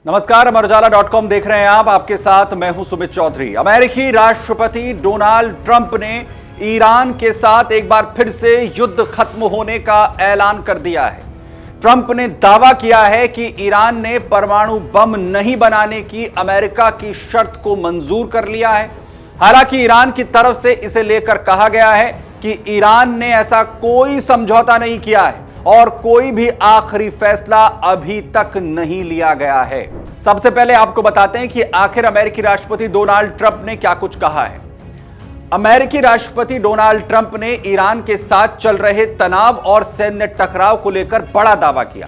नमस्कार, अमर उजाला.com देख रहे हैं आप। आपके साथ मैं हूं सुमित चौधरी। अमेरिकी राष्ट्रपति डोनाल्ड ट्रंप ने ईरान के साथ एक बार फिर से युद्ध खत्म होने का ऐलान कर दिया है। ट्रंप ने दावा किया है कि ईरान ने परमाणु बम नहीं बनाने की अमेरिका की शर्त को मंजूर कर लिया है। हालांकि ईरान की तरफ से इसे लेकर कहा गया है कि ईरान ने ऐसा कोई समझौता नहीं किया है और कोई भी आखिरी फैसला अभी तक नहीं लिया गया है। सबसे पहले आपको बताते हैं कि आखिर अमेरिकी राष्ट्रपति डोनाल्ड ट्रंप ने क्या कुछ कहा है। अमेरिकी राष्ट्रपति डोनाल्ड ट्रंप ने ईरान के साथ चल रहे तनाव और सैन्य टकराव को लेकर बड़ा दावा किया।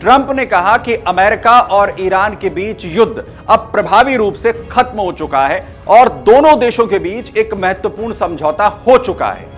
ट्रंप ने कहा कि अमेरिका और ईरान के बीच युद्ध अब प्रभावी रूप से खत्म हो चुका है और दोनों देशों के बीच एक महत्वपूर्ण समझौता हो चुका है।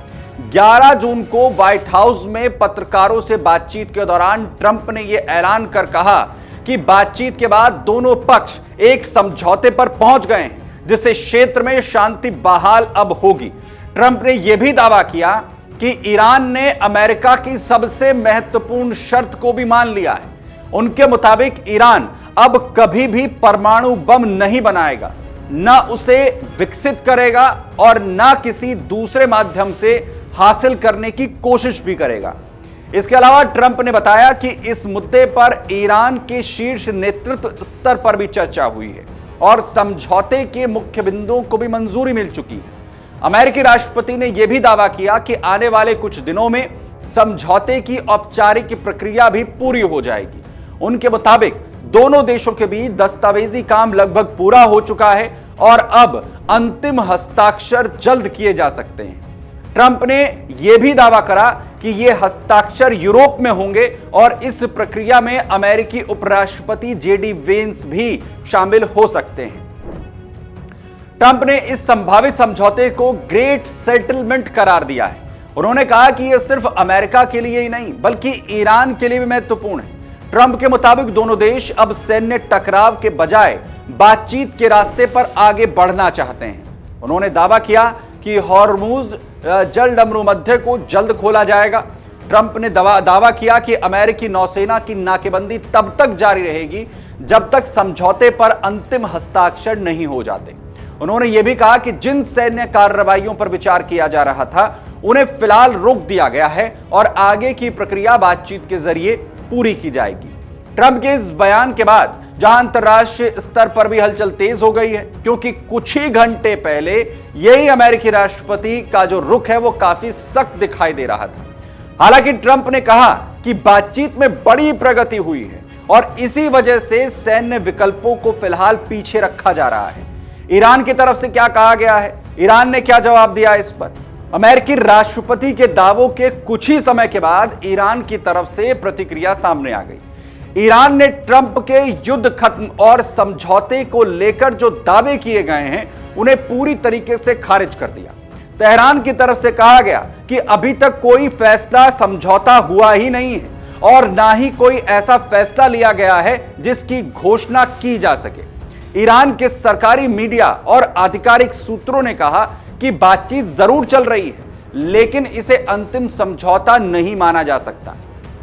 11 जून को व्हाइट हाउस में पत्रकारों से बातचीत के दौरान ट्रंप ने यह ऐलान कर कहा कि बातचीत के बाद दोनों पक्ष एक समझौते पर पहुंच गए हैं, जिससे क्षेत्र में शांति बहाल अब होगी। ट्रंप ने यह भी दावा किया कि ईरान ने अमेरिका की सबसे महत्वपूर्ण शर्त को भी मान लिया है। उनके मुताबिक ईरान अब कभी भी परमाणु बम नहीं बनाएगा, न उसे विकसित करेगा और न किसी दूसरे माध्यम से हासिल करने की कोशिश भी करेगा। इसके अलावा ट्रंप ने बताया कि इस मुद्दे पर ईरान के शीर्ष नेतृत्व स्तर पर भी चर्चा हुई है और समझौते के मुख्य बिंदुओं को भी मंजूरी मिल चुकी है। अमेरिकी राष्ट्रपति ने यह भी दावा किया कि आने वाले कुछ दिनों में समझौते की औपचारिक प्रक्रिया भी पूरी हो जाएगी। उनके मुताबिक दोनों देशों के बीच दस्तावेजी काम लगभग पूरा हो चुका है और अब अंतिम हस्ताक्षर जल्द किए जा सकते हैं। ट्रंप ने यह भी दावा करा कि यह हस्ताक्षर यूरोप में होंगे और इस प्रक्रिया में अमेरिकी उपराष्ट्रपति जेडी वेंस भी शामिल हो सकते हैं। ट्रंप ने इस संभावित समझौते को ग्रेट सेटलमेंट करार दिया है। उन्होंने कहा कि यह सिर्फ अमेरिका के लिए ही नहीं बल्कि ईरान के लिए भी महत्वपूर्ण है। ट्रंप के मुताबिक दोनों देश अब सैन्य टकराव के बजाय बातचीत के रास्ते पर आगे बढ़ना चाहते हैं। उन्होंने दावा किया कि हॉर्मुज जलडमरू मध्य को जल्द खोला जाएगा। ट्रंप ने दावा किया कि अमेरिकी नौसेना की नाकेबंदी तब तक जारी रहेगी जब तक समझौते पर अंतिम हस्ताक्षर नहीं हो जाते। उन्होंने यह भी कहा कि जिन सैन्य कार्रवाइयों पर विचार किया जा रहा था उन्हें फिलहाल रोक दिया गया है और आगे की प्रक्रिया बातचीत के जरिए पूरी की जाएगी। ट्रंप के इस बयान के बाद जहां अंतरराष्ट्रीय स्तर पर भी हलचल तेज हो गई है, क्योंकि कुछ ही घंटे पहले यही अमेरिकी राष्ट्रपति का जो रुख है वो काफी सख्त दिखाई दे रहा था। हालांकि ट्रंप ने कहा कि बातचीत में बड़ी प्रगति हुई है और इसी वजह से सैन्य विकल्पों को फिलहाल पीछे रखा जा रहा है। ईरान की तरफ से क्या कहा गया है, ईरान ने क्या जवाब दिया इस पर? अमेरिकी राष्ट्रपति के दावों के कुछ ही समय के बाद ईरान की तरफ से प्रतिक्रिया सामने आ गई। ईरान ने ट्रंप के युद्ध खत्म और समझौते को लेकर जो दावे किए गए हैं उन्हें पूरी तरीके से खारिज कर दिया। तेहरान की तरफ से कहा गया कि अभी तक कोई फैसला समझौता हुआ ही नहीं है और ना ही कोई ऐसा फैसला लिया गया है जिसकी घोषणा की जा सके। ईरान के सरकारी मीडिया और आधिकारिक सूत्रों ने कहा कि बातचीत जरूर चल रही है, लेकिन इसे अंतिम समझौता नहीं माना जा सकता।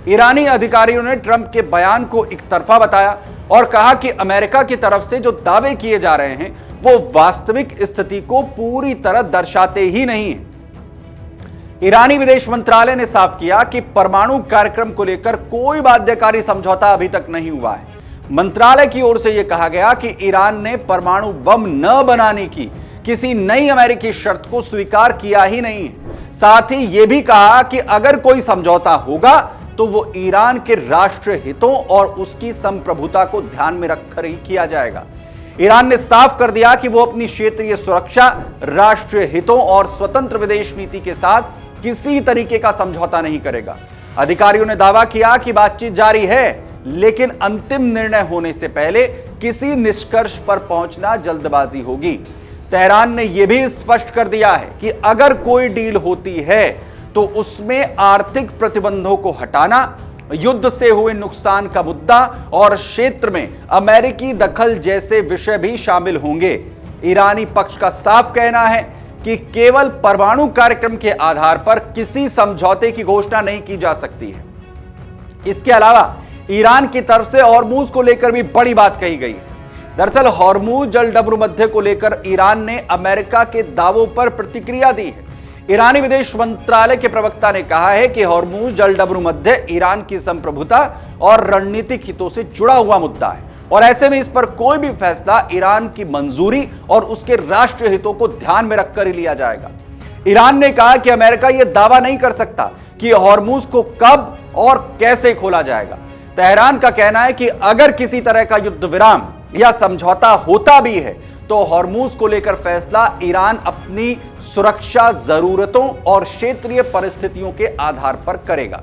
ईरानी अधिकारियों ने ट्रंप के बयान को एकतरफा बताया और कहा कि अमेरिका की तरफ से जो दावे किए जा रहे हैं वो वास्तविक स्थिति को पूरी तरह दर्शाते ही नहीं हैं। ईरानी विदेश मंत्रालय ने साफ किया कि परमाणु कार्यक्रम को लेकर कोई बाध्यकारी समझौता अभी तक नहीं हुआ है। मंत्रालय की ओर से यह कहा गया कि ईरान ने परमाणु बम न बनाने की किसी नई अमेरिकी शर्त को स्वीकार किया ही नहीं है। साथ ही यह भी कहा कि अगर कोई समझौता होगा तो वो ईरान के राष्ट्रीय हितों और उसकी संप्रभुता को ध्यान में रखकर ही किया जाएगा। ईरान ने साफ कर दिया कि वो अपनी क्षेत्रीय सुरक्षा, राष्ट्रीय हितों और स्वतंत्र विदेश नीति के साथ किसी तरीके का समझौता नहीं करेगा। अधिकारियों ने दावा किया कि बातचीत जारी है, लेकिन अंतिम निर्णय होने से पहले किसी निष्कर्ष पर पहुंचना जल्दबाजी होगी। तेहरान ने यह भी स्पष्ट कर दिया है कि अगर कोई डील होती है तो उसमें आर्थिक प्रतिबंधों को हटाना, युद्ध से हुए नुकसान का मुद्दा और क्षेत्र में अमेरिकी दखल जैसे विषय भी शामिल होंगे। ईरानी पक्ष का साफ कहना है कि केवल परमाणु कार्यक्रम के आधार पर किसी समझौते की घोषणा नहीं की जा सकती है। इसके अलावा ईरान की तरफ से हॉर्मूज को लेकर भी बड़ी बात कही गई है। दरअसल हॉर्मूज जल डबरू मध्य को लेकर ईरान ने अमेरिका के दावों पर प्रतिक्रिया दी है। ईरानी विदेश मंत्रालय के प्रवक्ता ने कहा है कि हॉर्मूज जल डबरू मध्य ईरान की संप्रभुता और रणनीतिक हितों से जुड़ा हुआ मुद्दा है और ऐसे में इस पर कोई भी फैसला ईरान की मंजूरी और उसके राष्ट्रीय हितों को ध्यान में रखकर ही लिया जाएगा। ईरान ने कहा कि अमेरिका यह दावा नहीं कर सकता कि हॉर्मूज को कब और कैसे खोला जाएगा। तेहरान का कहना है कि अगर किसी तरह का युद्ध विराम या समझौता होता भी है तो हॉर्मूज को लेकर फैसला ईरान अपनी सुरक्षा जरूरतों और क्षेत्रीय परिस्थितियों के आधार पर करेगा।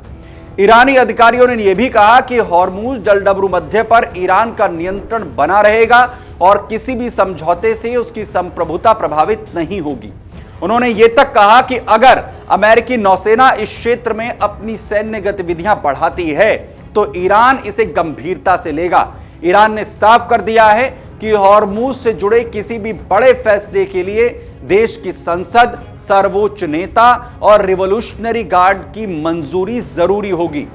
ईरानी अधिकारियों ने यह भी कहा कि हॉर्मूज जलडबरू मध्य पर ईरान का नियंत्रण बना रहेगा और किसी भी समझौते से उसकी संप्रभुता प्रभावित नहीं होगी। उन्होंने यह तक कहा कि अगर अमेरिकी नौसेना इस क्षेत्र में अपनी सैन्य गतिविधियां बढ़ाती है तो ईरान इसे गंभीरता से लेगा। ईरान ने साफ कर दिया है कि हॉर्मूज से जुड़े किसी भी बड़े फैसले के लिए देश की संसद, सर्वोच्च नेता और रिवॉल्यूशनरी गार्ड की मंजूरी जरूरी होगी।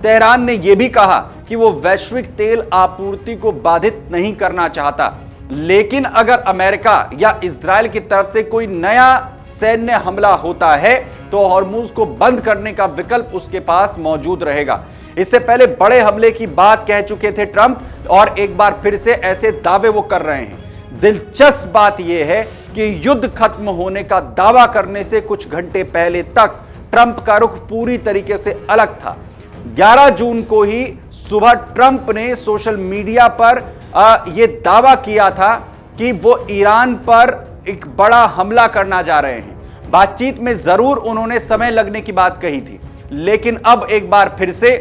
तेहरान ने यह भी कहा कि वो वैश्विक तेल आपूर्ति को बाधित नहीं करना चाहता, लेकिन अगर अमेरिका या इजरायल की तरफ से कोई नया सैन्य हमला होता है तो हॉर्मूज को बंद करने का विकल्प उसके पास मौजूद रहेगा। इससे पहले बड़े हमले की बात कह चुके थे ट्रंप और एक बार फिर से ऐसे दावे वो कर रहे हैं। दिलचस्प बात यह है कि युद्ध खत्म होने का दावा करने से कुछ घंटे पहले तक ट्रंप का रुख पूरी तरीके से अलग था। 11 जून को ही सुबह ट्रंप ने सोशल मीडिया पर यह दावा किया था कि वो ईरान पर एक बड़ा हमला करना जा रहे हैं। बातचीत में जरूर उन्होंने समय लगने की बात कही थी, लेकिन अब एक बार फिर से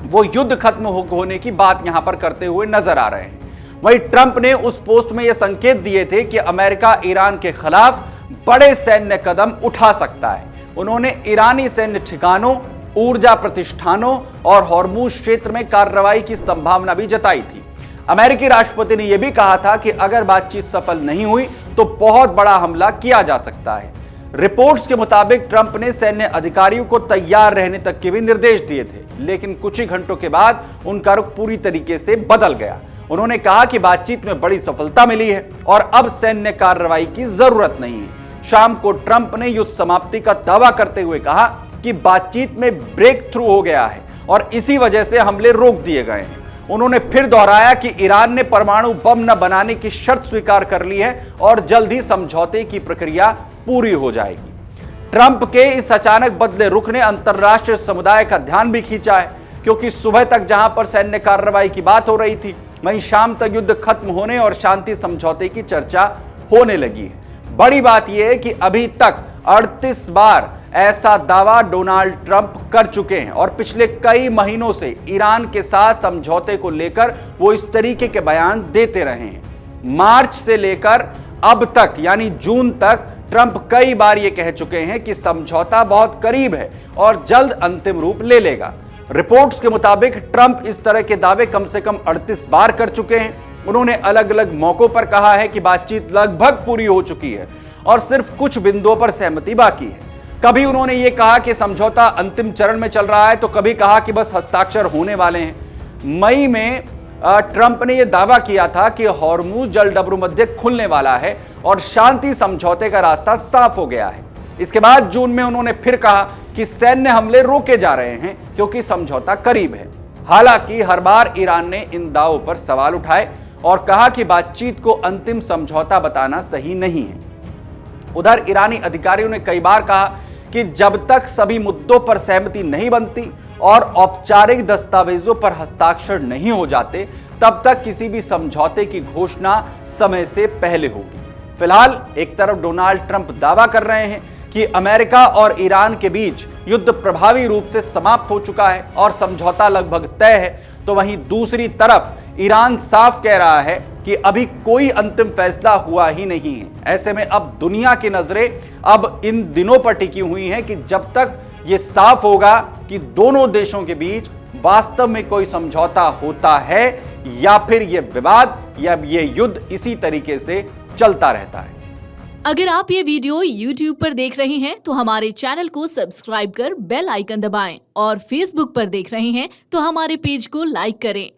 वो युद्ध खत्म होने की बात यहां पर करते हुए नजर आ रहे हैं। वहीं ट्रंप ने उस पोस्ट में यह संकेत दिए थे कि अमेरिका ईरान के खिलाफ बड़े सैन्य कदम उठा सकता है। उन्होंने ईरानी सैन्य ठिकानों, ऊर्जा प्रतिष्ठानों और हॉर्मूज क्षेत्र में कार्रवाई की संभावना भी जताई थी। अमेरिकी राष्ट्रपति ने यह भी कहा था कि अगर बातचीत सफल नहीं हुई तो बहुत बड़ा हमला किया जा सकता है। रिपोर्ट्स के मुताबिक ट्रंप ने सैन्य अधिकारियों को तैयार रहने तक के भी निर्देश दिए थे, लेकिन कुछ ही घंटों के बाद उनका रुख पूरी तरीके से बदल गया। उन्होंने कहा कि बातचीत में बड़ी सफलता मिली है और अब सैन्य कार्रवाई की जरूरत नहीं है। शाम को ट्रंप ने युद्ध समाप्ति का दावा करते हुए कहा कि बातचीत में ब्रेक थ्रू हो गया है और इसी वजह से हमले रोक दिए गए हैं। उन्होंने फिर दोहराया कि ईरान ने परमाणु बम न बनाने की शर्त स्वीकार कर ली है और जल्द ही समझौते की प्रक्रिया पूरी हो जाएगी। ट्रंप के इस अचानक बदले रुख ने अंतर्राष्ट्रीय समुदाय का ध्यान भी खींचा है, क्योंकि सुबह तक जहां पर सैन्य कार्रवाई की बात हो रही थी, वहीं शाम तक युद्ध खत्म होने और शांति समझौते की चर्चा होने लगी है। बड़ी बात यह है कि अभी तक 38 बार ऐसा दावा डोनाल्ड ट्रंप कर चुके हैं और पिछले कई महीनों से ईरान के साथ समझौते को लेकर वो इस तरीके के बयान देते रहे हैं। मार्च से लेकर अब तक यानी जून तक ट्रंप कई बार ये कह चुके हैं कि समझौता बहुत करीब है और जल्द अंतिम रूप ले लेगा। रिपोर्ट्स के मुताबिक ट्रंप इस तरह के दावे कम से कम 38 बार कर चुके हैं। उन्होंने अलग अलग मौकों पर कहा है कि बातचीत लगभग पूरी हो चुकी है और सिर्फ कुछ बिंदुओं पर सहमति बाकी है। कभी उन्होंने ये कहा कि समझौता अंतिम चरण में चल रहा है, तो कभी कहा कि बस हस्ताक्षर होने वाले हैं। मई में ट्रंप ने यह दावा किया था कि हॉर्मूज जलडबरू मध्य खुलने वाला है और शांति समझौते का रास्ता साफ हो गया है। इसके बाद जून में उन्होंने फिर कहा कि सैन्य हमले रोके जा रहे हैं क्योंकि समझौता करीब है। हालांकि हर बार ईरान ने इन दावों पर सवाल उठाए और कहा कि बातचीत को अंतिम समझौता बताना सही नहीं है। उधर ईरानी अधिकारियों ने कई बार कहा कि जब तक सभी मुद्दों पर सहमति नहीं बनती और औपचारिक दस्तावेजों पर हस्ताक्षर नहीं हो जाते, तब तक किसी भी समझौते की घोषणा समय से पहले होगी। फिलहाल एक तरफ डोनाल्ड ट्रंप दावा कर रहे हैं कि अमेरिका और ईरान के बीच युद्ध प्रभावी रूप से समाप्त हो चुका है और समझौता लगभग तय है, तो वहीं दूसरी तरफ ईरान साफ कह रहा है कि अभी कोई अंतिम फैसला हुआ ही नहीं है। ऐसे में अब दुनिया की नजरें अब इन दिनों पर टिकी हुई हैं कि जब तक यह साफ होगा कि दोनों देशों के बीच वास्तव में कोई समझौता होता है या फिर यह विवाद या यह युद्ध इसी तरीके से चलता रहता है। अगर आप ये वीडियो YouTube पर देख रहे हैं तो हमारे चैनल को सब्सक्राइब कर बेल आइकन दबाएं और Facebook पर देख रहे हैं तो हमारे पेज को लाइक करें।